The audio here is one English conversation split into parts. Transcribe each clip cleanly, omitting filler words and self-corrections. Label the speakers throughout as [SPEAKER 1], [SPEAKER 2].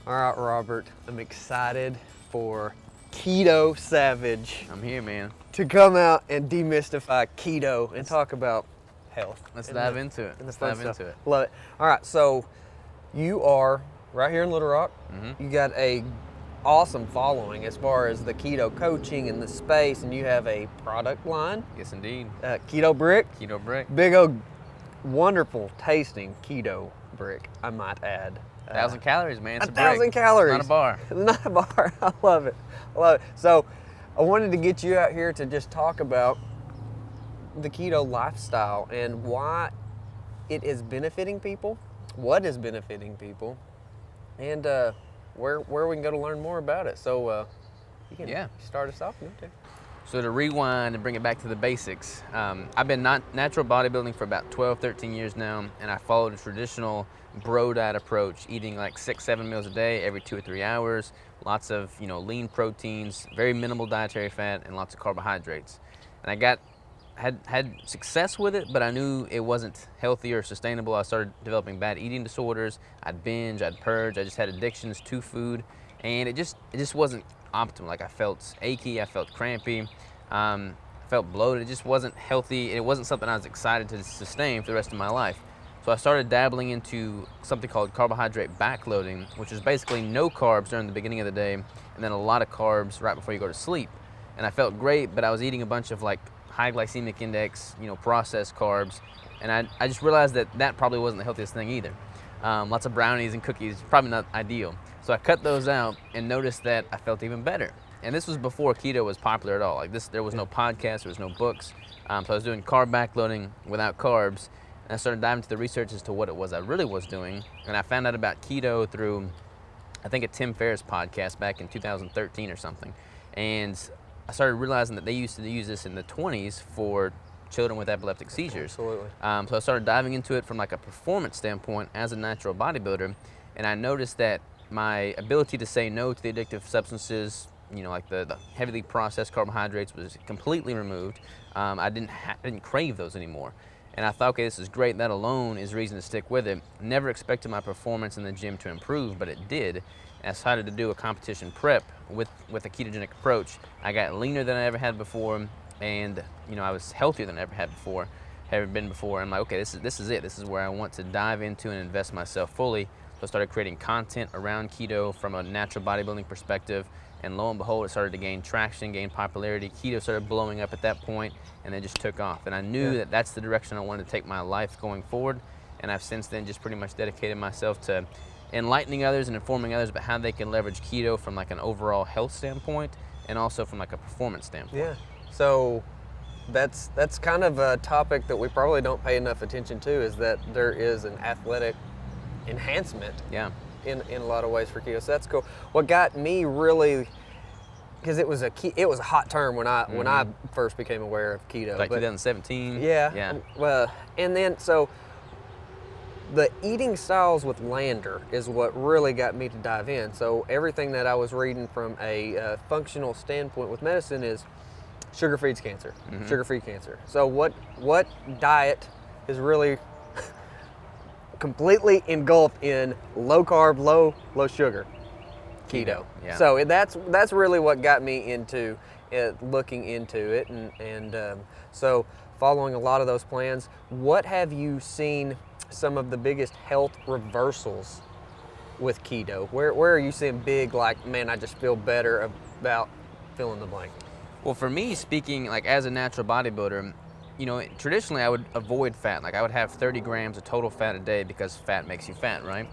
[SPEAKER 1] All right, Robert, I'm excited for Keto Savage
[SPEAKER 2] I'm here, man.
[SPEAKER 1] to come out and demystify keto and talk about health.
[SPEAKER 2] Let's
[SPEAKER 1] and
[SPEAKER 2] dive into it.
[SPEAKER 1] and the
[SPEAKER 2] Let's
[SPEAKER 1] fun
[SPEAKER 2] dive
[SPEAKER 1] stuff.
[SPEAKER 2] into it.
[SPEAKER 1] Love it. All right, so you are right here in Little Rock.
[SPEAKER 2] Mm-hmm.
[SPEAKER 1] You got a awesome following as far as the keto coaching in the space, and you have a product line,
[SPEAKER 2] Yes, indeed.
[SPEAKER 1] Keto Brick.
[SPEAKER 2] Keto brick.
[SPEAKER 1] Big old, wonderful tasting keto brick, I might add.
[SPEAKER 2] 1,000 calories, man. It's a
[SPEAKER 1] 1,000
[SPEAKER 2] brick.
[SPEAKER 1] calories.
[SPEAKER 2] Not a bar.
[SPEAKER 1] Not a bar. I love it. I love it. So I wanted to get you out here to just talk about the keto lifestyle and why it is benefiting people, what is benefiting people, and where we can go to learn more about it. So you can start us off.
[SPEAKER 2] So to rewind and bring it back to the basics, I've been natural bodybuilding for about 12, 13 years now, and I followed a traditional bro diet approach, eating like 6-7 meals a day every 2 or 3 hours, lots of lean proteins, very minimal dietary fat, and lots of carbohydrates. And I had success with it, but I knew it wasn't healthy or sustainable. I started developing bad eating disorders. I'd binge, I'd purge, I just had addictions to food, and it just wasn't optimal. Like I felt achy, I felt crampy, I felt bloated. It just wasn't healthy. It wasn't something I was excited to sustain for the rest of my life. So I started dabbling into something called carbohydrate backloading, which is basically no carbs during the beginning of the day and then a lot of carbs right before you go to sleep. And I felt great, but I was eating a bunch of like high glycemic index, processed carbs, and I just realized that probably wasn't the healthiest thing either. Lots of brownies and cookies, probably not ideal. So I cut those out and noticed that I felt even better. And this was before keto was popular at all. Like this, there was no podcast, there was no books. So I was doing carb backloading without carbs, and I started diving into the research as to what it was I really was doing. And I found out about keto through, I think, a Tim Ferriss podcast back in 2013 or something. And I started realizing that they used to use this in the 20s for children with epileptic seizures.
[SPEAKER 1] Absolutely.
[SPEAKER 2] So I started diving into it from like a performance standpoint as a natural bodybuilder, and I noticed that my ability to say no to the addictive substances, like the heavily processed carbohydrates, was completely removed. I didn't crave those anymore. And I thought, okay, this is great. That alone is reason to stick with it. Never expected my performance in the gym to improve, but it did. And I decided to do a competition prep with a ketogenic approach. I got leaner than I ever had before, and I was healthier than I ever been before. I'm like, okay, this is it. This is where I want to dive into and invest myself fully. So I started creating content around keto from a natural bodybuilding perspective, and lo and behold, it started to gain traction, gain popularity. Keto started blowing up at that point, and then just took off. And I knew that that's the direction I wanted to take my life going forward, and I've since then just pretty much dedicated myself to enlightening others and informing others about how they can leverage keto from like an overall health standpoint and also from like a performance standpoint.
[SPEAKER 1] Yeah. So that's kind of a topic that we probably don't pay enough attention to, is that there is an athletic enhancement in a lot of ways for keto. So that's cool. What got me really, because it was a hot term when I first became aware of keto.
[SPEAKER 2] Like 2017.
[SPEAKER 1] Yeah. Well, and then so the eating styles with Lander is what really got me to dive in. So everything that I was reading from a functional standpoint with medicine is sugar feeds cancer. Sugar-free cancer. So what diet is really completely engulfed in low carb, low sugar? Keto.
[SPEAKER 2] Yeah.
[SPEAKER 1] So that's really what got me into looking into it, and so following a lot of those plans. What have you seen some of the biggest health reversals with keto? Where are you seeing big, like, man, I just feel better about fill in the blank?
[SPEAKER 2] Well, for me, speaking like as a natural bodybuilder, traditionally I would avoid fat. Like I would have 30 grams of total fat a day because fat makes you fat, right?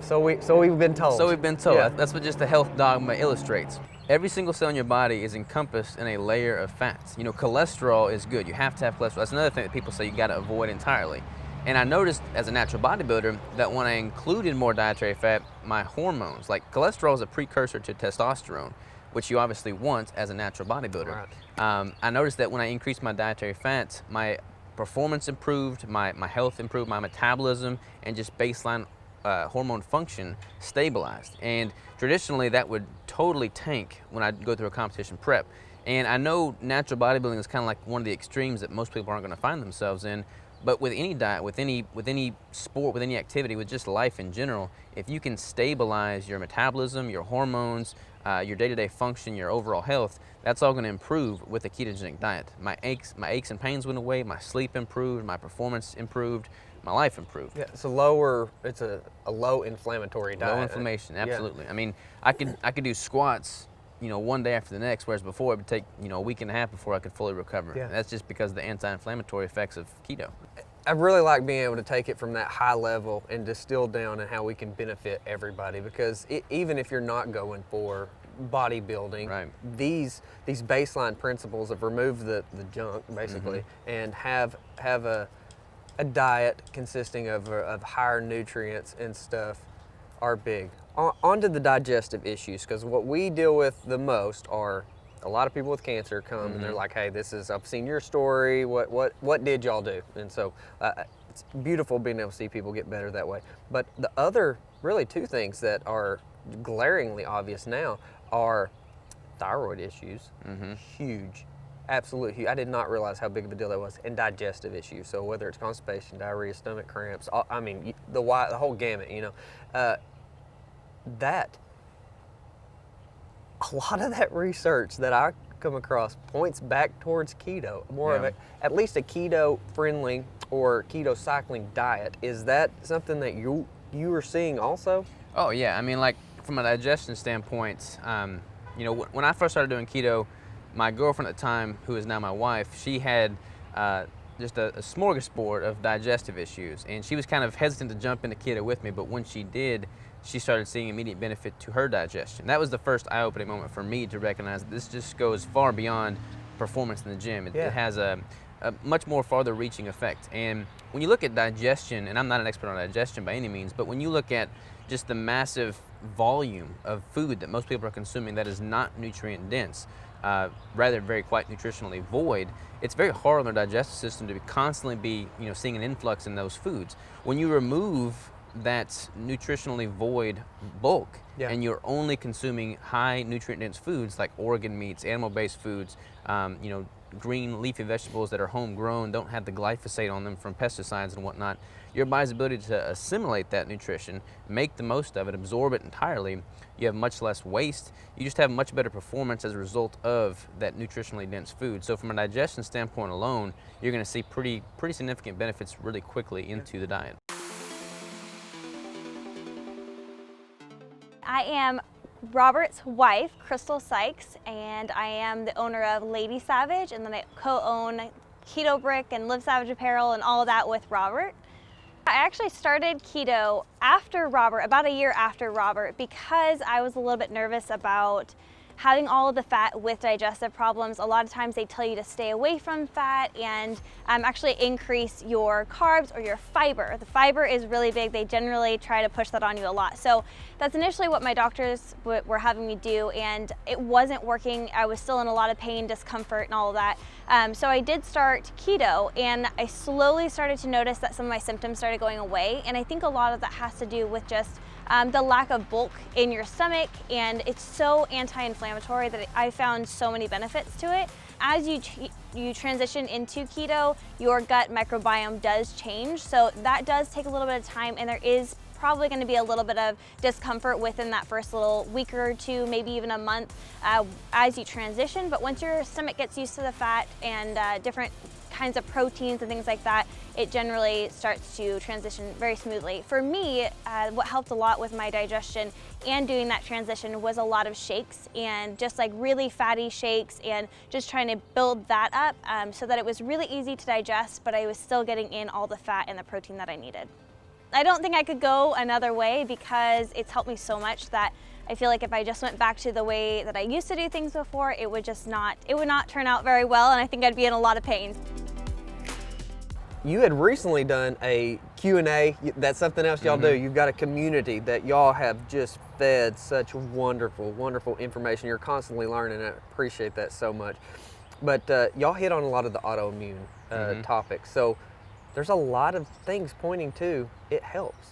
[SPEAKER 1] So we've been told.
[SPEAKER 2] So we've been told.
[SPEAKER 1] Yeah.
[SPEAKER 2] That's what just the health dogma illustrates. Every single cell in your body is encompassed in a layer of fats. Cholesterol is good. You have to have cholesterol. That's another thing that people say you got to avoid entirely. And I noticed as a natural bodybuilder that when I included more dietary fat, my hormones, like cholesterol is a precursor to testosterone, which you obviously want as a natural bodybuilder.
[SPEAKER 1] Right.
[SPEAKER 2] I noticed that when I increased my dietary fats, my performance improved, my health improved, my metabolism, and just baseline hormone function stabilized. And traditionally that would totally tank when I go through a competition prep. And I know natural bodybuilding is kind of like one of the extremes that most people aren't going to find themselves in, But with any diet, with any sport, with any activity, with just life in general, if you can stabilize your metabolism, your hormones, your day-to-day function, your overall health, that's all going to improve with a ketogenic diet. My aches and pains went away, my sleep improved, my performance improved, my life improved.
[SPEAKER 1] Yeah, it's a low inflammatory diet.
[SPEAKER 2] Low inflammation, absolutely.
[SPEAKER 1] Yeah.
[SPEAKER 2] I mean, I could do squats, one day after the next, whereas before it would take, a week and a half before I could fully recover.
[SPEAKER 1] Yeah.
[SPEAKER 2] And that's just because of the anti-inflammatory effects of keto.
[SPEAKER 1] I really like being able to take it from that high level and distill down and how we can benefit everybody, because even if you're not going for bodybuilding,
[SPEAKER 2] right,
[SPEAKER 1] these baseline principles of remove the junk basically, and have a diet consisting of higher nutrients and stuff are big. On to the digestive issues, because what we deal with the most are a lot of people with cancer come and they're like, hey, I've seen your story, what did y'all do? And so it's beautiful being able to see people get better that way. But the other really two things that are glaringly obvious now are thyroid issues, huge, absolutely huge. I did not realize how big of a deal that was, and digestive issues. So whether it's constipation, diarrhea, stomach cramps, I mean, the whole gamut, that a lot of that research that I come across points back towards keto, more of at least a keto friendly or keto cycling diet. Is that something that you are seeing also?
[SPEAKER 2] Oh yeah, I mean, like from a digestion standpoint, when I first started doing keto, my girlfriend at the time, who is now my wife, she had just a smorgasbord of digestive issues, and she was kind of hesitant to jump into keto with me, but when she did, she started seeing immediate benefit to her digestion. That was the first eye-opening moment for me to recognize that this just goes far beyond performance in the gym. It has a much more farther-reaching effect. And when you look at digestion, and I'm not an expert on digestion by any means, but when you look at just the massive volume of food that most people are consuming that is not nutrient-dense, rather very quite nutritionally void, it's very hard on their digestive system to constantly be seeing an influx in those foods. When you remove that nutritionally void bulk, and you're only consuming high nutrient dense foods like organ meats, animal based foods, green leafy vegetables that are homegrown, don't have the glyphosate on them from pesticides and whatnot, your body's ability to assimilate that nutrition, make the most of it, absorb it entirely, you have much less waste, you just have much better performance as a result of that nutritionally dense food. So from a digestion standpoint alone, you're going to see pretty significant benefits really quickly into the diet.
[SPEAKER 3] I am Robert's wife, Crystal Sikes, and I am the owner of Lady Savage, and then I co-own Keto Brick and Live Savage Apparel and all of that with Robert. I actually started keto after Robert, about a year after Robert, because I was a little bit nervous about having all of the fat with digestive problems. A lot of times they tell you to stay away from fat and actually increase your carbs or your fiber. The fiber is really big. They generally try to push that on you a lot. So that's initially what my doctors were having me do, and it wasn't working. I was still in a lot of pain, discomfort, and all of that. So I did start keto, and I slowly started to notice that some of my symptoms started going away. And I think a lot of that has to do with just the lack of bulk in your stomach, and it's so anti-inflammatory that I found so many benefits to it. As you transition into keto, your gut microbiome does change, so that does take a little bit of time, and there is probably going to be a little bit of discomfort within that first little week or two, maybe even a month as you transition. But once your stomach gets used to the fat and different kinds of proteins and things like that, it generally starts to transition very smoothly. For me, what helped a lot with my digestion and doing that transition was a lot of shakes, and just like really fatty shakes, and just trying to build that up so that it was really easy to digest, but I was still getting in all the fat and the protein that I needed. I don't think I could go another way, because it's helped me so much that I feel like if I just went back to the way that I used to do things before, it would not turn out very well, and I think I'd be in a lot of pain.
[SPEAKER 1] You had recently done a Q&A. That's something else y'all do. You've got a community that y'all have just fed such wonderful, wonderful information. You're constantly learning, and I appreciate that so much. But y'all hit on a lot of the autoimmune topics. So there's a lot of things pointing to it helps.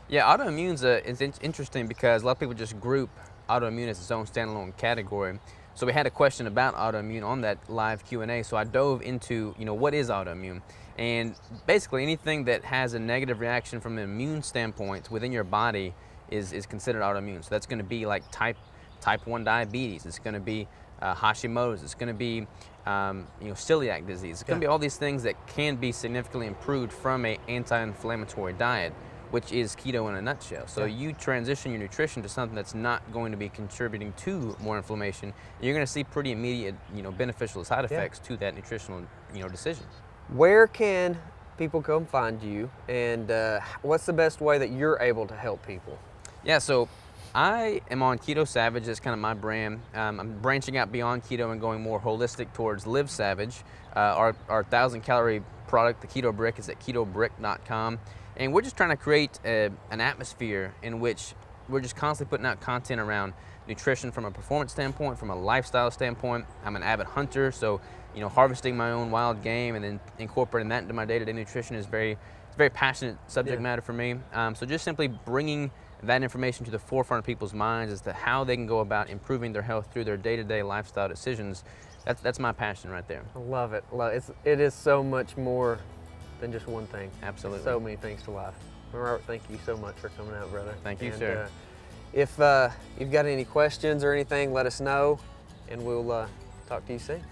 [SPEAKER 2] Yeah, autoimmune is interesting because a lot of people just group autoimmune as its own standalone category. So we had a question about autoimmune on that live Q&A, so I dove into, what is autoimmune? And basically anything that has a negative reaction from an immune standpoint within your body is considered autoimmune. So that's going to be like type 1 diabetes. It's going to be Hashimoto's. It's going to be celiac disease. It's going to be all these things that can be significantly improved from an anti-inflammatory diet, which is keto in a nutshell. So you transition your nutrition to something that's not going to be contributing to more inflammation, and you're going to see pretty immediate, beneficial side effects to that nutritional, decision.
[SPEAKER 1] Where can people come find you, and what's the best way that you're able to help people?
[SPEAKER 2] Yeah, so I am on Keto Savage. That's kind of my brand. I'm branching out beyond keto and going more holistic towards Live Savage. Our 1,000-calorie product, the Keto Brick, is at ketobrick.com. And we're just trying to create an atmosphere in which we're just constantly putting out content around nutrition from a performance standpoint, from a lifestyle standpoint. I'm an avid hunter, so harvesting my own wild game and then incorporating that into my day-to-day nutrition is it's a very passionate subject matter for me. So just simply bringing that information to the forefront of people's minds as to how they can go about improving their health through their day-to-day lifestyle decisions. That's my passion right there.
[SPEAKER 1] I love it. It is so much more than just one thing.
[SPEAKER 2] Absolutely.
[SPEAKER 1] So many things to life. Robert, thank you so much for coming out, brother.
[SPEAKER 2] Thank you, sir.
[SPEAKER 1] If you've got any questions or anything, let us know, and we'll talk to you soon.